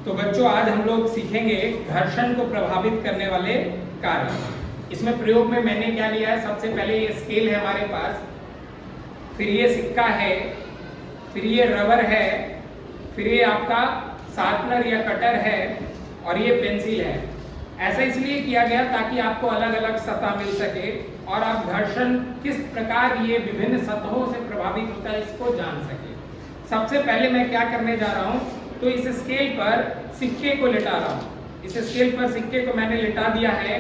तो बच्चों आज हम लोग सीखेंगे घर्षण को प्रभावित करने वाले कार्य। इसमें प्रयोग में मैंने क्या लिया है, सबसे पहले ये स्केल है हमारे पास, फिर ये सिक्का है, फिर ये रबर है, फिर ये आपका शार्पनर या कटर है और ये पेंसिल है। ऐसा इसलिए किया गया ताकि आपको अलग अलग सतह मिल सके और आप घर्षण किस प्रकार ये विभिन्न सतहों से प्रभावित होता है इसको जान सके। सबसे पहले मैं क्या करने जा रहा हूँ, तो इस स्केल पर सिक्के को लिटा रहा हूँ। इस स्केल पर सिक्के को मैंने लिटा दिया है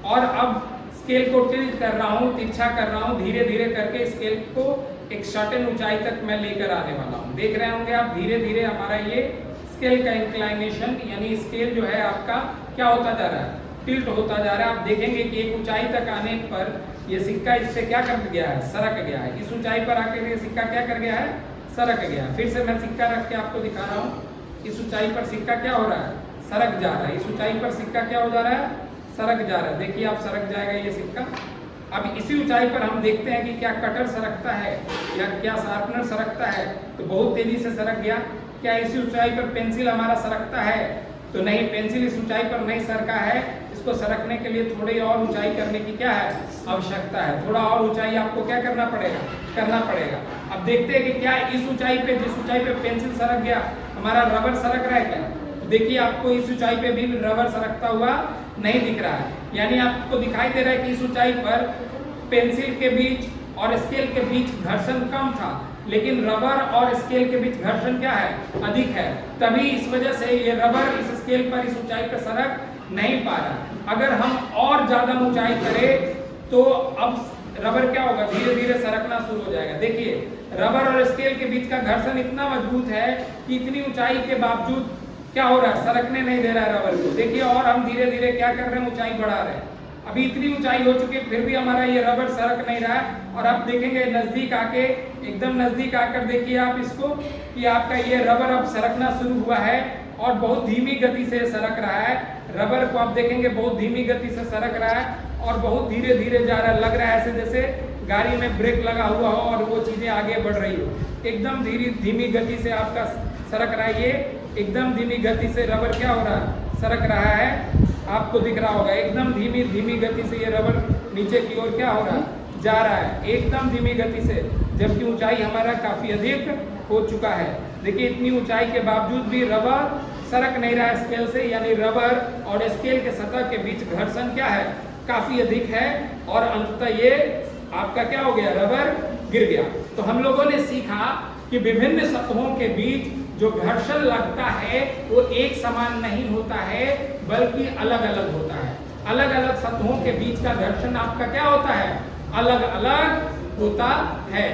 और अब स्केल को टिल्ट कर रहा हूँ, तिरछा कर रहा हूँ, धीरे धीरे करके स्केल को एक सर्टेन ऊंचाई तक मैं लेकर आने वाला हूँ। देख रहे होंगे आप, धीरे धीरे हमारा ये स्केल का इंक्लाइनेशन यानी स्केल जो है आपका क्या होता जा रहा है, टिल्ट होता जा रहा है। आप देखेंगे कि एक ऊंचाई तक आने पर ये सिक्का इससे क्या कर गया है, सरक गया है। इस ऊंचाई पर आकर ये सिक्का क्या कर गया है, सरक गया है। फिर से मैं सिक्का रख के आपको दिखा रहा हूँ। इस ऊंचाई पर सिक्का क्या हो रहा है, सरक जा रहा है। इस ऊंचाई पर सिक्का क्या हो जा रहा है, सरक जा रहा है। देखिए आप, सरक जाएगा ये सिक्का। अब इसी ऊंचाई पर हम देखते हैं कि क्या कटर सरकता है या क्या शार्पनर सरकता है, तो बहुत तेजी से सरक गया। क्या इसी ऊंचाई पर पेंसिल हमारा सरकता है, तो नहीं, पेंसिल इस ऊंचाई पर नहीं सरका है। इसको सरकने के लिए थोड़ी और ऊंचाई करने की क्या है, आवश्यकता है। थोड़ा और ऊंचाई आपको क्या करना पड़ेगा। अब देखते हैं कि क्या इस ऊंचाई पे, जिस ऊंचाई पे पेंसिल सरक गया, हमारा रबर सरक रहा है क्या। तो देखिए आपको इस ऊंचाई पे भी रबर सरकता हुआ नहीं दिख रहा है, यानी आपको दिखाई दे रहा है कि इस ऊंचाई पर पेंसिल के बीच और स्केल के बीच घर्षण कम था, लेकिन रबर और स्केल के बीच घर्षण क्या है, अधिक है। तभी इस वजह से ये रबर इस स्केल पर इस ऊंचाई पर सरक नहीं पा रहा। अगर हम और ज्यादा ऊंचाई करें तो अब रबर क्या होगा, धीरे धीरे सरकना शुरू हो जाएगा। देखिए रबर और स्केल के बीच का घर्षण इतना मजबूत है कि इतनी ऊंचाई के बावजूद क्या हो रहा है, सरकने नहीं दे रहा है रबर को। देखिए और हम धीरे धीरे क्या कर रहे हैं, ऊंचाई बढ़ा रहे हैं। अभी इतनी ऊंचाई हो चुकी है, फिर भी हमारा ये रबर सरक नहीं रहा है। और आप देखेंगे नजदीक आके, एकदम नजदीक आकर देखिए आप इसको कि आपका ये रबर अब सरकना शुरू हुआ है और बहुत धीमी गति से सरक रहा है। रबर को आप देखेंगे बहुत धीमी गति से सरक रहा है और बहुत धीरे धीरे जा रहा है। लग रहा है ऐसे जैसे गाड़ी में ब्रेक लगा हुआ हो और वो चीजें आगे बढ़ रही हो। एकदम धीमी गति से आपका सरक रहा है। ये एकदम धीमी गति से रबर क्या हो रहा है, सरक रहा है। आपको दिख रहा होगा एकदम धीमी गति से ये रबर नीचे की ओर क्या हो रहा है, जा रहा है एकदम धीमी गति से, जबकि ऊंचाई हमारा काफी अधिक हो चुका है। देखिए इतनी ऊंचाई के बावजूद भी रबर सरक नहीं रहा है स्केल से, यानी रबर और स्केल के सतह के बीच घर्षण क्या है, काफी अधिक है। और अंततः ये आपका क्या हो गया, रबर गिर गया। तो हम लोगों ने सीखा कि विभिन्न सतहों के बीच जो घर्षण लगता है वो एक समान नहीं होता है, बल्कि अलग अलग होता है। अलग अलग सतहों के बीच का घर्षण आपका क्या होता है, अलग अलग होता है।